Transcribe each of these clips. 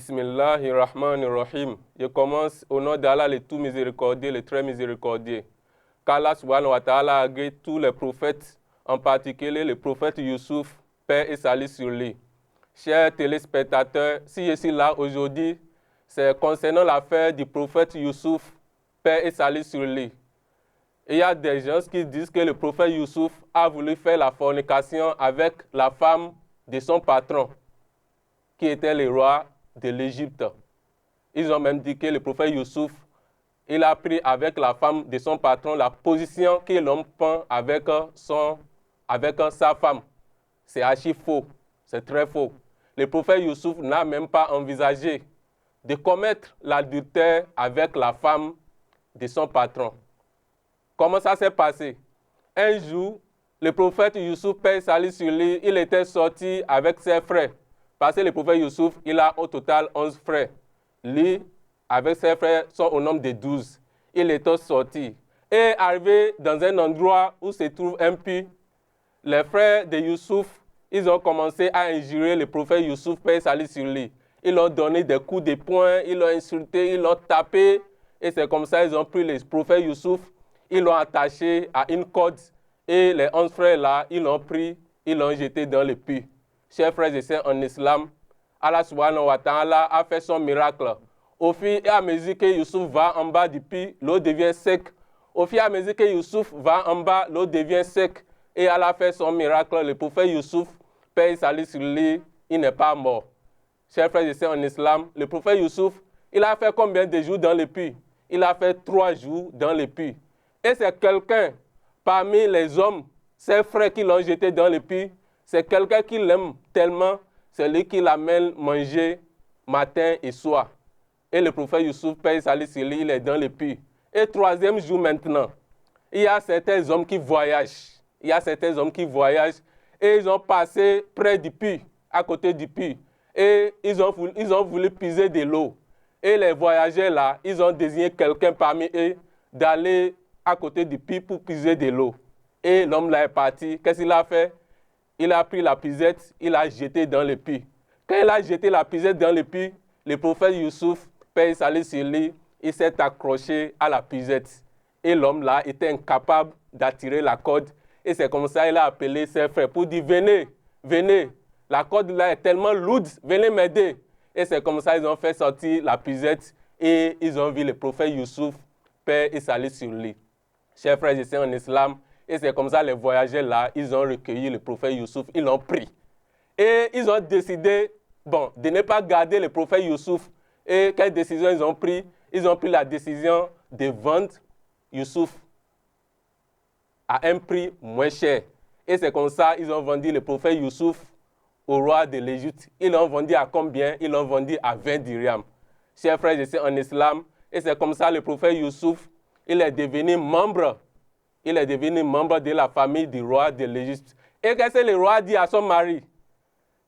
Bismillahirrahmanirrahim. Je commence au nom d'Allah, le tout miséricordieux, le très miséricordieux. Qu'Allah subhanahu wa ta'ala agrée tous les prophètes, en particulier le prophète Youssouf, paix et salut sur lui. Chers téléspectateurs, si je suis là aujourd'hui, c'est concernant l'affaire du prophète Youssouf, paix et salut sur lui. Il y a des gens qui disent que le prophète Youssouf a voulu faire la fornication avec la femme de son patron, qui était le roi de l'Égypte. Ils ont même dit que le prophète Youssouf, il a pris avec la femme de son patron la position que l'homme prend avec sa femme. C'est archi faux, c'est très faux. Le prophète Youssouf n'a même pas envisagé de commettre l'adultère avec la femme de son patron. Comment ça s'est passé? Un jour, le prophète Youssouf, paix et salut sur lui, il était sorti avec ses frères. Parce que le prophète Youssouf, il a au total 11 frères. Lui, avec ses frères, sont au nombre de 12. Il était sorti. Et arrivé dans un endroit où se trouve un puits, les frères de Youssouf, ils ont commencé à injurer le prophète Youssouf, paix et salut sur lui. Ils l'ont donné des coups de poing, ils l'ont insulté, ils l'ont tapé. Et c'est comme ça qu'ils ont pris le prophète Youssouf, ils l'ont attaché à une corde. Et les 11 frères là, ils l'ont pris, ils l'ont jeté dans le puits. Chers frères et sœurs en islam, Allah subhanahu wa ta'ala a fait son miracle. Au fur et à mesure que Youssouf va en bas du puits, l'eau devient sec. Au fur et à mesure que Youssouf va en bas, l'eau devient sec. Et Allah a fait son miracle. Le prophète Youssouf, paix et salut sur lui, il n'est pas mort. Chers frères et sœurs en islam, le prophète Youssouf, il a fait combien de jours dans le puits? Il a fait 3 jours dans le puits. Et c'est quelqu'un parmi les hommes, ses frères qui l'ont jeté dans le puits, c'est quelqu'un qui l'aime tellement, c'est lui qui l'amène manger matin et soir. Et le prophète Youssouf, paix et salut sur lui, il est dans le puits. Et 3e jour maintenant, il y a certains hommes qui voyagent. Il y a certains hommes qui voyagent et ils ont passé près du puits, à côté du puits. Et ils ont voulu puiser de l'eau. Et les voyageurs là, ils ont désigné quelqu'un parmi eux d'aller à côté du puits pour puiser de l'eau. Et l'homme là est parti. Qu'est-ce qu'il a fait? Il a pris la puisette, il l'a jetée dans le puits. Quand il a jeté la puisette dans le puits, le prophète Youssouf, paix et salut sur lui, il s'est accroché à la puisette. Et l'homme là était incapable d'attirer la corde. Et c'est comme ça qu'il a appelé ses frères pour dire, venez, venez. La corde là est tellement lourde, venez m'aider. Et c'est comme ça qu'ils ont fait sortir la puisette et ils ont vu le prophète Youssouf, paix et salut sur lui. Chers frères et sœurs en islam, et c'est comme ça les voyageurs là, ils ont recueilli le prophète Youssouf, ils l'ont pris. Et ils ont décidé, de ne pas garder le prophète Youssouf. Et quelle décision ils ont pris? Ils ont pris la décision de vendre Youssouf à un prix moins cher. Et c'est comme ça qu'ils ont vendu le prophète Youssouf au roi de l'Égypte. Ils l'ont vendu à combien? Ils l'ont vendu à 20 dirhams. Chers frères et sœurs en islam, et c'est comme ça le prophète Youssouf, il est devenu membre de la famille du roi de l'Égypte. Et qu'est-ce que le roi dit à son mari?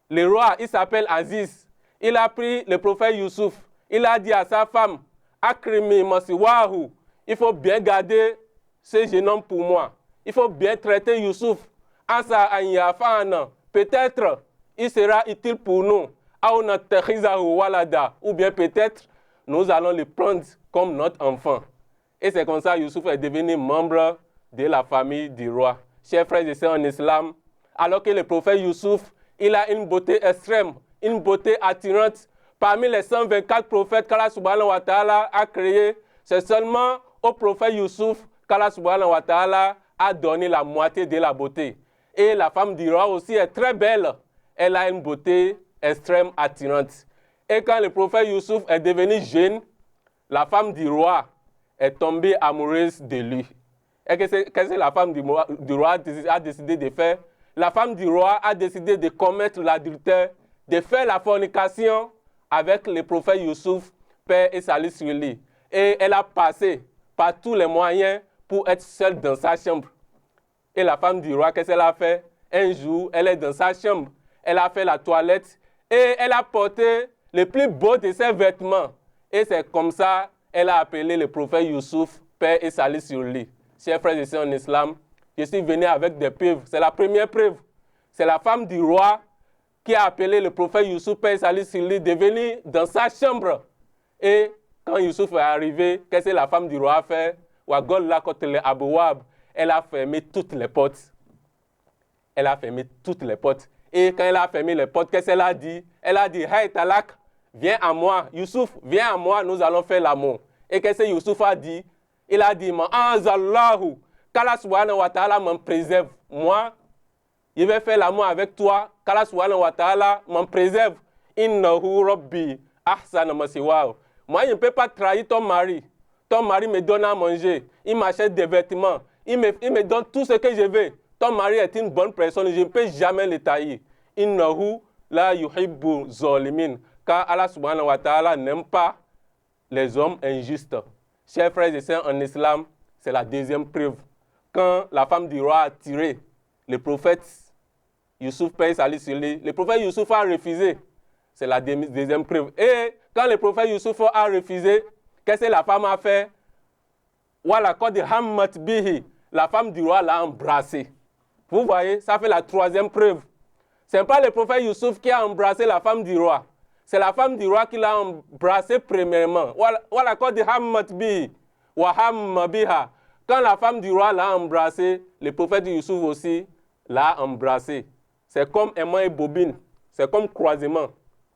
Le roi, il s'appelle Aziz. Il a pris le prophète Youssouf. Il a dit à sa femme, Akrimi Masiwahu, il faut bien garder ce jeune homme pour moi. Il faut bien traiter Youssouf. Asa Anyafana, peut-être il sera utile pour nous. Ou bien peut-être nous allons le prendre comme notre enfant. Et c'est comme ça que Youssouf est devenu membre de la famille du roi. Chers frères et sœurs en islam, alors que le prophète Youssouf, il a une beauté extrême, une beauté attirante. Parmi les 124 prophètes qu'Allah subhanahu wa ta'ala a créés, c'est seulement au prophète Youssouf qu'Allah subhanahu wa ta'ala a donné la moitié de la beauté. Et la femme du roi aussi est très belle. Elle a une beauté extrême attirante. Et quand le prophète Youssouf est devenu jeune, la femme du roi est tombée amoureuse de lui. Et qu'est-ce que la femme du roi a décidé de faire? La femme du roi a décidé de commettre l'adultère, de faire la fornication avec le prophète Youssouf, paix et salut sur lui. Et elle a passé par tous les moyens pour être seule dans sa chambre. Et la femme du roi, qu'est-ce qu'elle a fait? Un jour, elle est dans sa chambre, elle a fait la toilette et elle a porté le plus beau de ses vêtements. Et c'est comme ça qu'elle a appelé le prophète Youssouf, paix et salut sur lui. Chers frères et sœurs en islam, je suis venu avec des preuves. C'est la première preuve. C'est la femme du roi qui a appelé le prophète Youssouf, paix et salut sur lui, de venir dans sa chambre. Et quand Youssouf est arrivé, qu'est-ce que la femme du roi a fait? Elle a fermé toutes les portes. Elle a fermé toutes les portes. Et quand elle a fermé les portes, qu'est-ce qu'elle a dit? Elle a dit, hey Talak, viens à moi. Youssouf, viens à moi, nous allons faire l'amour. Et qu'est-ce que Youssouf a dit? Il a dit, Anzallahu, qu'Allah subhanahu wa ta'ala m'en préserve. Moi, je vais faire l'amour avec toi. Qu'Allah subhanahu wa ta'ala m'en préserve. Innahu rabbi ahsana masiwahu. Moi, je ne peux pas trahir ton mari. Ton mari me donne à manger. Il m'achète des vêtements. Il me donne tout ce que je veux. Ton mari est une bonne personne. Je ne peux jamais le trahir. Innahu la yuhibbu zalimin. Car Allah subhanahu wa ta'ala n'aime pas les hommes injustes. Chers frères et sœurs en islam, c'est la deuxième preuve. Quand la femme du roi a tiré le prophète Youssouf, paix et salut sur lui, le prophète Youssouf a refusé. C'est la deuxième preuve. Et quand le prophète Youssouf a refusé, qu'est-ce que la femme a fait? La femme du roi l'a embrassé. Vous voyez, ça fait la troisième preuve. Ce n'est pas le prophète Youssouf qui a embrassé la femme du roi. C'est la femme du roi qui l'a embrassé premièrement. Quand la femme du roi l'a embrassé, le prophète Youssouf aussi l'a embrassé. C'est comme aimant et bobine. C'est comme croisement.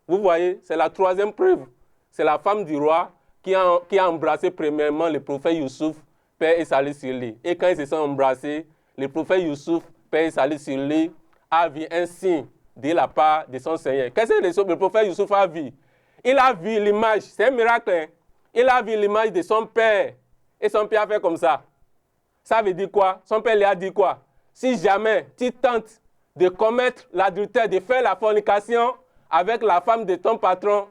Vous voyez, c'est la troisième preuve. C'est la femme du roi qui a embrassé premièrement le prophète Youssouf, paix et salut sur lui. Et quand ils se sont embrassés, le prophète Youssouf, paix et salut sur lui, a vu un signe de la part de son Seigneur. Qu'est-ce que le prophète Youssouf a vu? Il a vu l'image, c'est un miracle. Hein? Il a vu l'image de son père. Et son père a fait comme ça. Ça veut dire quoi? Son père lui a dit quoi? Si jamais tu tentes de commettre l'adultère, de faire la fornication avec la femme de ton patron,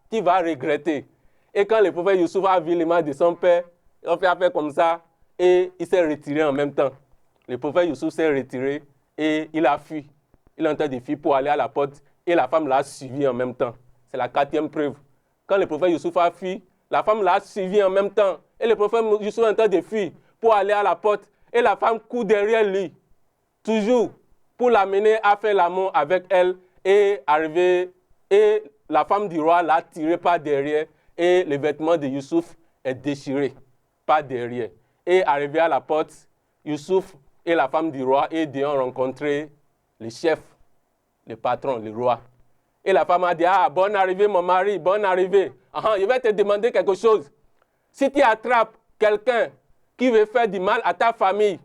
tu vas regretter. Et quand le prophète Youssouf a vu l'image de son père, son père a fait comme ça et il s'est retiré en même temps. Le prophète Youssouf s'est retiré et il a fui. Il est en train de fuir pour aller à la porte et la femme l'a suivi en même temps. C'est la quatrième preuve. Quand le prophète Youssouf a fui, la femme l'a suivi en même temps. Et le prophète Youssouf est en train de fuir pour aller à la porte et la femme court derrière lui. Toujours pour l'amener à faire l'amour avec elle et arriver. Et la femme du roi l'a tiré par derrière et le vêtement de Youssouf est déchiré par derrière. Et arrivé à la porte, Youssouf et la femme du roi et ont rencontré le chef, le patron, le roi. Et la femme a dit, bonne arrivée mon mari, bonne arrivée. Je vais te demander quelque chose. Si tu attrapes quelqu'un qui veut faire du mal à ta famille,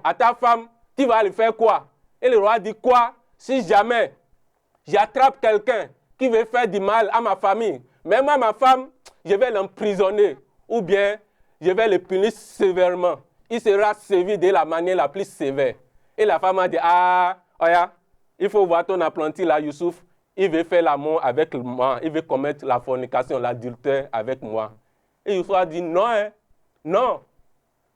à ta femme, tu vas lui faire quoi? Et le roi dit quoi? Si jamais j'attrape quelqu'un qui veut faire du mal à ma famille, même à ma femme, je vais l'emprisonner ou bien je vais le punir sévèrement. Il sera servi de la manière la plus sévère. Et la femme a dit, il faut voir ton apprenti là, Youssouf, il veut faire l'amour avec moi, il veut commettre la fornication, l'adultère avec moi. Et Youssouf a dit, non,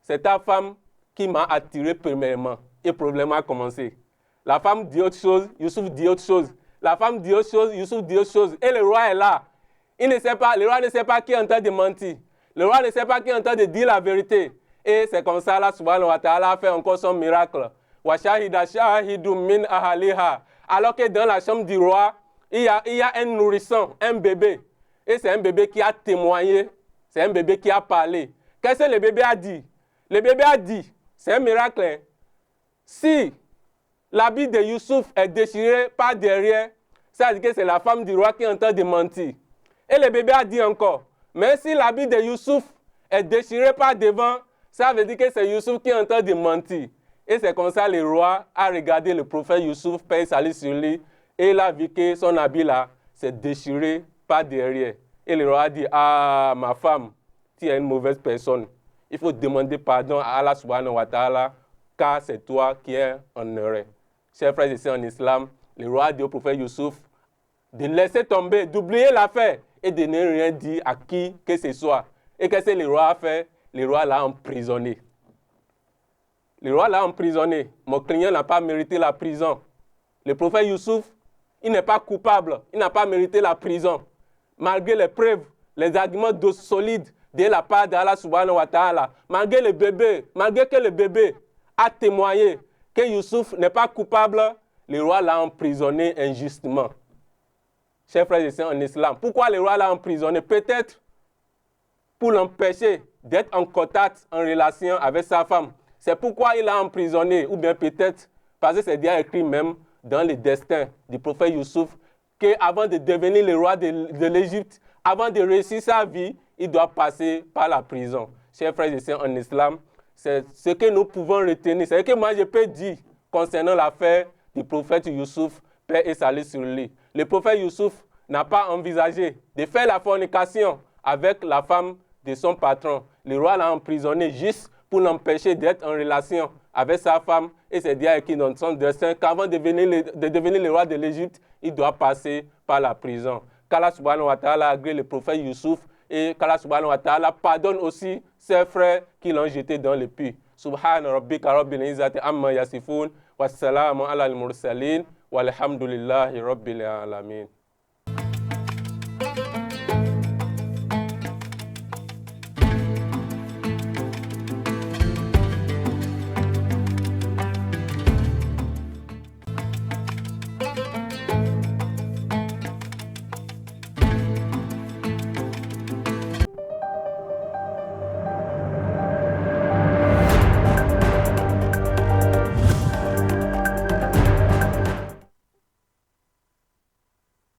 c'est ta femme qui m'a attiré premièrement. Et le problème a commencé. La femme dit autre chose, Youssouf dit autre chose. La femme dit autre chose, Youssouf dit autre chose. Et le roi est là. Le roi ne sait pas qui est en train de mentir. Le roi ne sait pas qui est en train de dire la vérité. Et c'est comme ça, là, subhanahu wa ta'ala a fait encore son miracle. Wa shahida shahidun min ahaliha. Alors que dans la chambre du roi, il y a un nourrisson, un bébé. Et c'est un bébé qui a témoigné. C'est un bébé qui a parlé. Qu'est-ce que le bébé a dit? Le bébé a dit, c'est un miracle. Hein? Si l'habit de Youssouf est déchiré par derrière, ça veut dire que c'est la femme du roi qui est en train de mentir. Et le bébé a dit encore, mais si l'habit de Youssouf est déchiré par devant, ça veut dire que c'est Youssouf qui est en train de mentir. Et c'est comme ça le roi a regardé le prophète Youssouf, paix et salut sur lui, et il a vu que son habit là s'est déchiré par derrière. Et le roi a dit, ma femme, tu es une mauvaise personne. Il faut demander pardon à Allah subhanahu wa ta'ala, car c'est toi qui es en erreur. Chers frères et sœurs en islam, le roi a dit au prophète Youssouf de laisser tomber, d'oublier l'affaire et de ne rien dire à qui que ce soit. Et qu'est-ce que le roi a fait? Le roi l'a emprisonné. Le roi l'a emprisonné. Mon client n'a pas mérité la prison. Le prophète Youssouf, il n'est pas coupable. Il n'a pas mérité la prison. Malgré les preuves, les arguments solides de la part d'Allah subhanahu wa ta'ala, malgré que le bébé a témoigné que Youssouf n'est pas coupable, le roi l'a emprisonné injustement. Chers frères et sœurs en islam, pourquoi le roi l'a emprisonné? Peut-être pour l'empêcher d'être en contact, en relation avec sa femme. C'est pourquoi il l'a emprisonné, ou bien peut-être parce que c'est déjà écrit même dans le destin du prophète Youssouf qu'avant de devenir le roi de l'Égypte, avant de réussir sa vie, il doit passer par la prison. Chers frères et sœurs en islam, c'est ce que nous pouvons retenir. C'est ce que moi je peux dire concernant l'affaire du prophète Youssouf, paix et salut sur lui. Le prophète Youssouf n'a pas envisagé de faire la fornication avec la femme de son patron. Le roi l'a emprisonné juste pour l'empêcher d'être en relation avec sa femme. Et c'est déjà écrit dans son destin qu'avant de devenir le roi de l'Égypte, il doit passer par la prison. Qu'Allah subhanahu wa ta'ala agrée le prophète Youssouf et qu'Allah subhanahu wa ta'ala pardonne aussi ses frères qui l'ont jeté dans le puits. Subhana rabbika rabbil izzati amma yasifun wa salamun ala al-mursalin walhamdulillahi rabbil alamin.